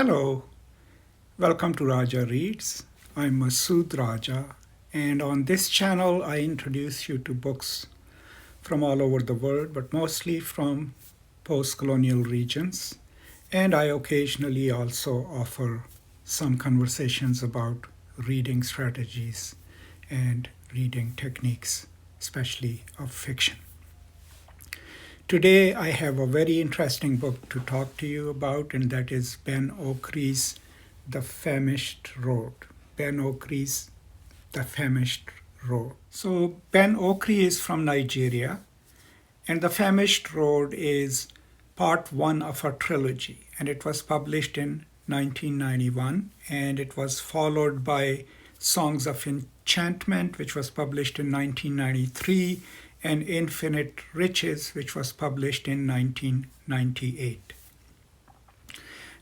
Hello, welcome to Raja Reads. I'm Masood Raja, and on this channel, I introduce you to books from all over the world, but mostly from post-colonial regions. And I occasionally also offer some conversations about reading strategies and reading techniques, especially of fiction. Today, I have a very interesting book to talk to you about, and that is Ben Okri's The Famished Road. Ben Okri's The Famished Road. So, Ben Okri is from Nigeria, and The Famished Road is part one of a trilogy, and it was published in 1991, and it was followed by Songs of Enchantment, which was published in 1993, and Infinite Riches, which was published in 1998.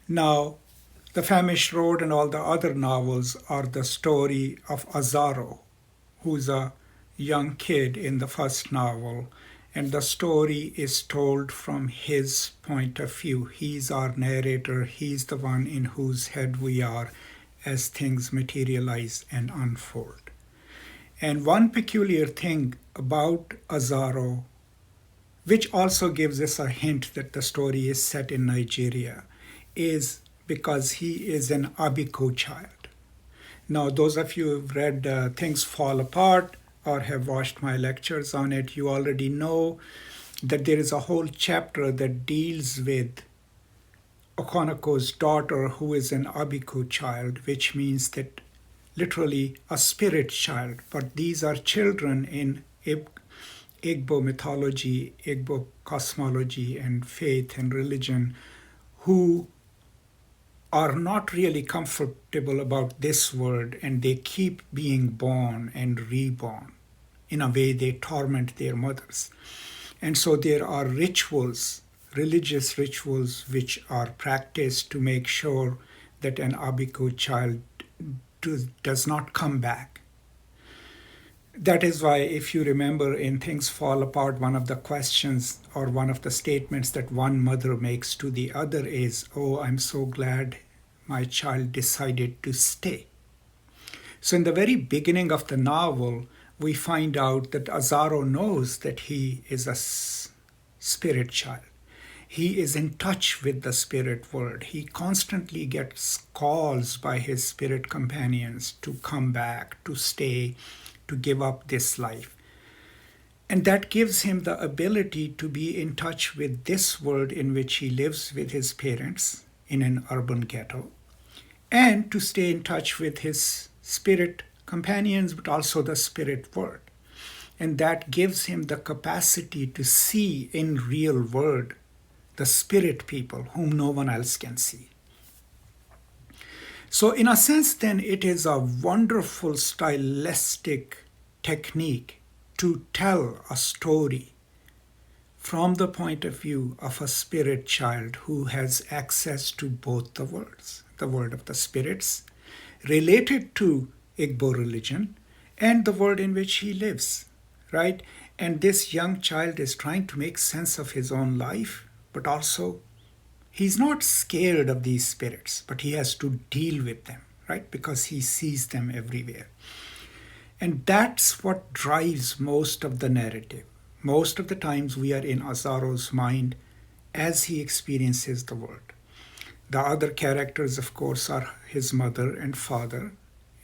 Now, The Famished Road and all the other novels are the story of Azaro, who's a young kid in the first novel, and the story is told from his point of view. He's our narrator, he's the one in whose head we are as things materialize and unfold. And one peculiar thing about Azaro, which also gives us a hint that the story is set in Nigeria, is because he is an Abiku child. Now, those of you who've read Things Fall Apart or have watched my lectures on it, you already know that there is a whole chapter that deals with Okonoko's daughter, who is an Abiku child, which means that literally a spirit child, but these are children in Igbo mythology, Igbo cosmology, and faith and religion who are not really comfortable about this world, and they keep being born and reborn. In a way, they torment their mothers. And so there are rituals, religious rituals, which are practiced to make sure that an Abiku child does not come back. That is why, if you remember in Things Fall Apart, one of the questions or one of the statements that one mother makes to the other is, "Oh, I'm so glad my child decided to stay." So in the very beginning of the novel, we find out that Azaro knows that he is a spirit child. He is in touch with the spirit world. He constantly gets calls by his spirit companions to come back, to stay, to give up this life. And that gives him the ability to be in touch with this world in which he lives with his parents in an urban ghetto, and to stay in touch with his spirit companions, but also the spirit world. And that gives him the capacity to see in real world the spirit people whom no one else can see. So in a sense, then, it is a wonderful stylistic technique to tell a story from the point of view of a spirit child who has access to both the worlds, the world of the spirits related to Igbo religion and the world in which he lives, right? And this young child is trying to make sense of his own life, but also he's not scared of these spirits, but he has to deal with them, right? Because he sees them everywhere. And that's what drives most of the narrative. Most of the times we are in Azaro's mind as he experiences the world. The other characters, of course, are his mother and father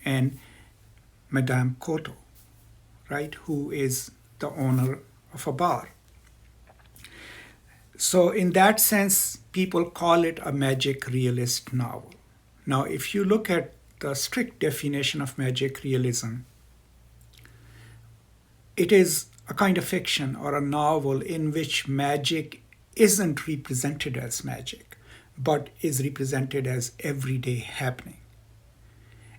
and Madame Koto, right? Who is the owner of a bar. So in that sense, people call it a magic realist novel. Now, if you look at the strict definition of magic realism, it is a kind of fiction or a novel in which magic isn't represented as magic, but is represented as everyday happening.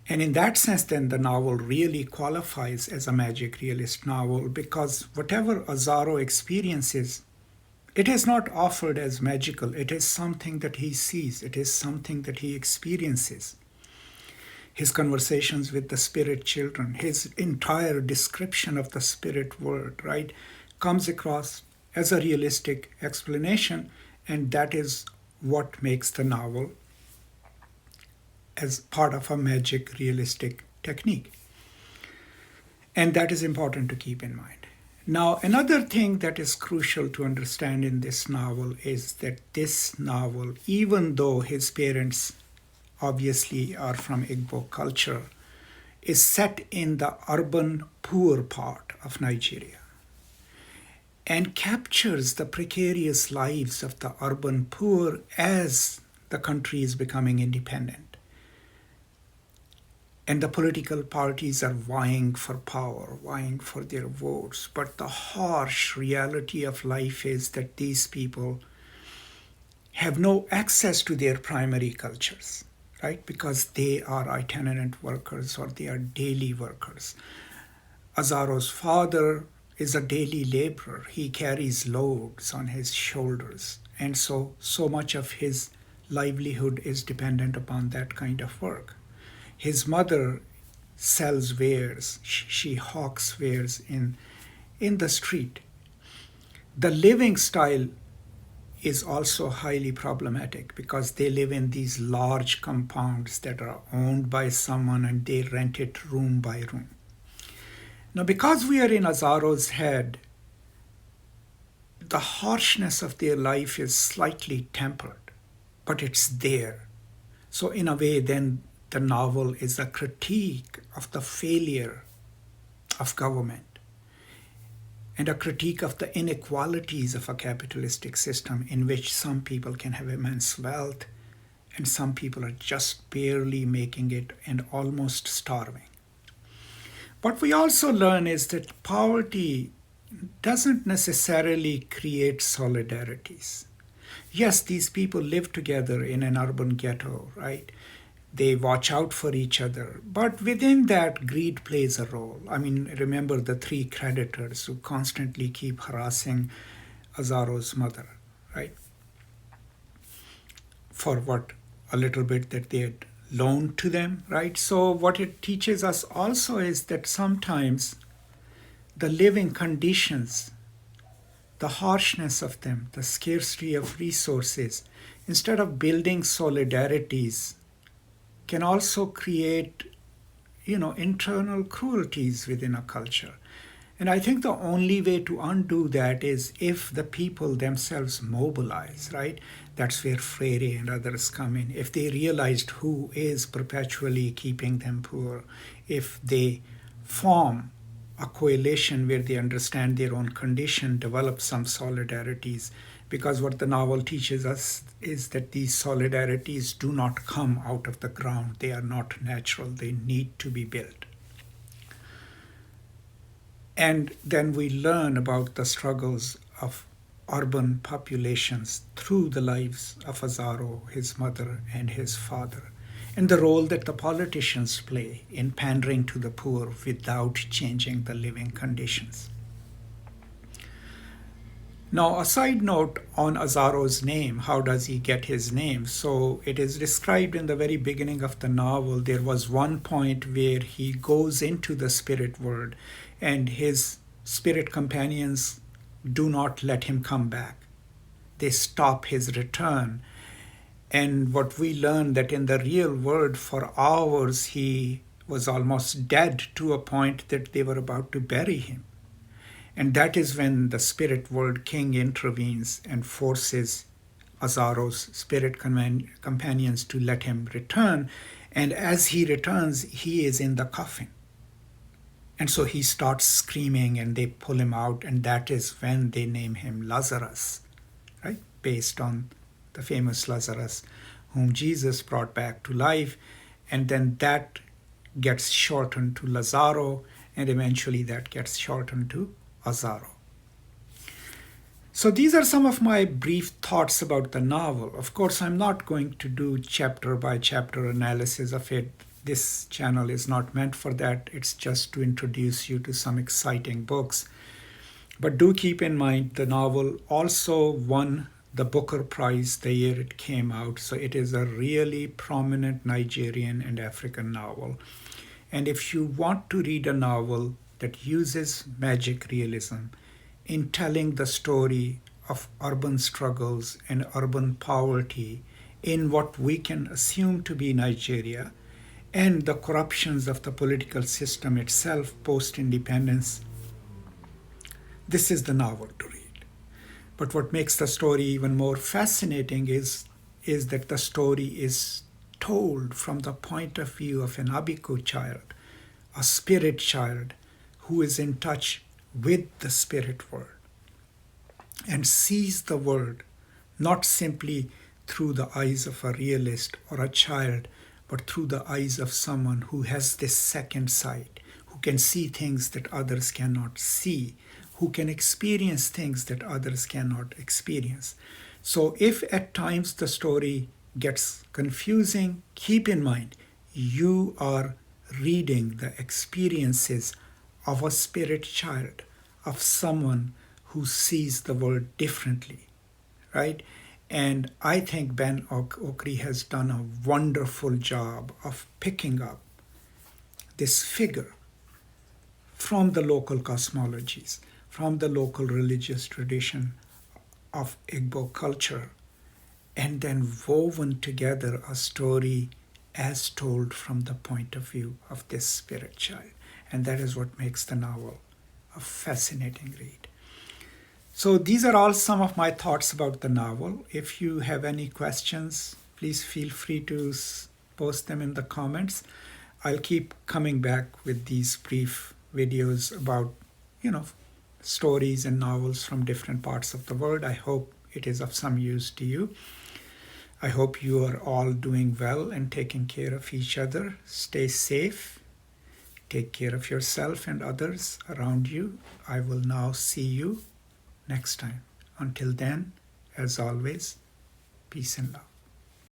And in that sense, then, the novel really qualifies as a magic realist novel, because whatever Azaro experiences, it is not offered as magical. It is something that he sees. It is something that he experiences. His conversations with the spirit children, his entire description of the spirit world, right, comes across as a realistic explanation, and that is what makes the novel as part of a magic realistic technique. And that is important to keep in mind. Now, another thing that is crucial to understand in this novel is that this novel, even though his parents obviously are from Igbo culture, is set in the urban poor part of Nigeria and captures the precarious lives of the urban poor as the country is becoming independent. And the political parties are vying for power, vying for their votes. But the harsh reality of life is that these people have no access to their primary cultures, right? Because they are itinerant workers or they are daily workers. Azaro's father is a daily laborer. He carries loads on his shoulders. And so much of his livelihood is dependent upon that kind of work. His mother sells wares. She hawks wares in the street. The living style is also highly problematic because they live in these large compounds that are owned by someone and they rent it room by room. Now, because we are in Azaro's head, the harshness of their life is slightly tempered, but it's there. So in a way, then the novel is a critique of the failure of government and a critique of the inequalities of a capitalistic system in which some people can have immense wealth and some people are just barely making it and almost starving. What we also learn is that poverty doesn't necessarily create solidarities. Yes, these people live together in an urban ghetto, right? They watch out for each other. But within that, greed plays a role. I mean, remember the three creditors who constantly keep harassing Azaro's mother, right? For what? A little bit that they had loaned to them, right? So what it teaches us also is that sometimes the living conditions, the harshness of them, the scarcity of resources, instead of building solidarities, can also create, internal cruelties within a culture. And I think the only way to undo that is if the people themselves mobilize, right? That's where Freire and others come in. If they realized who is perpetually keeping them poor, if they form a coalition where they understand their own condition, develop some solidarities, because what the novel teaches us is that these solidarities do not come out of the ground. They are not natural. They need to be built. And then we learn about the struggles of urban populations through the lives of Azaro, his mother, and his father, and the role that the politicians play in pandering to the poor without changing the living conditions. Now, a side note on Azaro's name, how does he get his name? So it is described in the very beginning of the novel. There was one point where he goes into the spirit world and his spirit companions do not let him come back. They stop his return. And what we learn that in the real world for hours he was almost dead to a point that they were about to bury him. And that is when the spirit world king intervenes and forces Azaro's spirit companions to let him return. And as he returns, he is in the coffin. And so he starts screaming and they pull him out. And that is when they name him Lazarus, right? Based on the famous Lazarus whom Jesus brought back to life. And then that gets shortened to Lazaro. And eventually that gets shortened to Azaro. So these are some of my brief thoughts about the novel. Of course, I'm not going to do chapter by chapter analysis of it. This channel is not meant for that. It's just to introduce you to some exciting books. But do keep in mind the novel also won the Booker Prize the year it came out. So it is a really prominent Nigerian and African novel. And if you want to read a novel that uses magic realism in telling the story of urban struggles and urban poverty in what we can assume to be Nigeria and the corruptions of the political system itself post-independence, this is the novel to read. But what makes the story even more fascinating is that the story is told from the point of view of an Abiku child, a spirit child who is in touch with the spirit world and sees the world not simply through the eyes of a realist or a child, but through the eyes of someone who has this second sight, who can see things that others cannot see, who can experience things that others cannot experience. So if at times the story gets confusing, keep in mind you are reading the experiences of a spirit child, of someone who sees the world differently, right? And I think Ben Okri has done a wonderful job of picking up this figure from the local cosmologies, from the local religious tradition of Igbo culture, and then woven together a story as told from the point of view of this spirit child. And that is what makes the novel a fascinating read. So these are all some of my thoughts about the novel. If you have any questions, please feel free to post them in the comments. I'll keep coming back with these brief videos about, stories and novels from different parts of the world. I hope it is of some use to you. I hope you are all doing well and taking care of each other. Stay safe. Take care of yourself and others around you. I will now see you next time. Until then, as always, peace and love.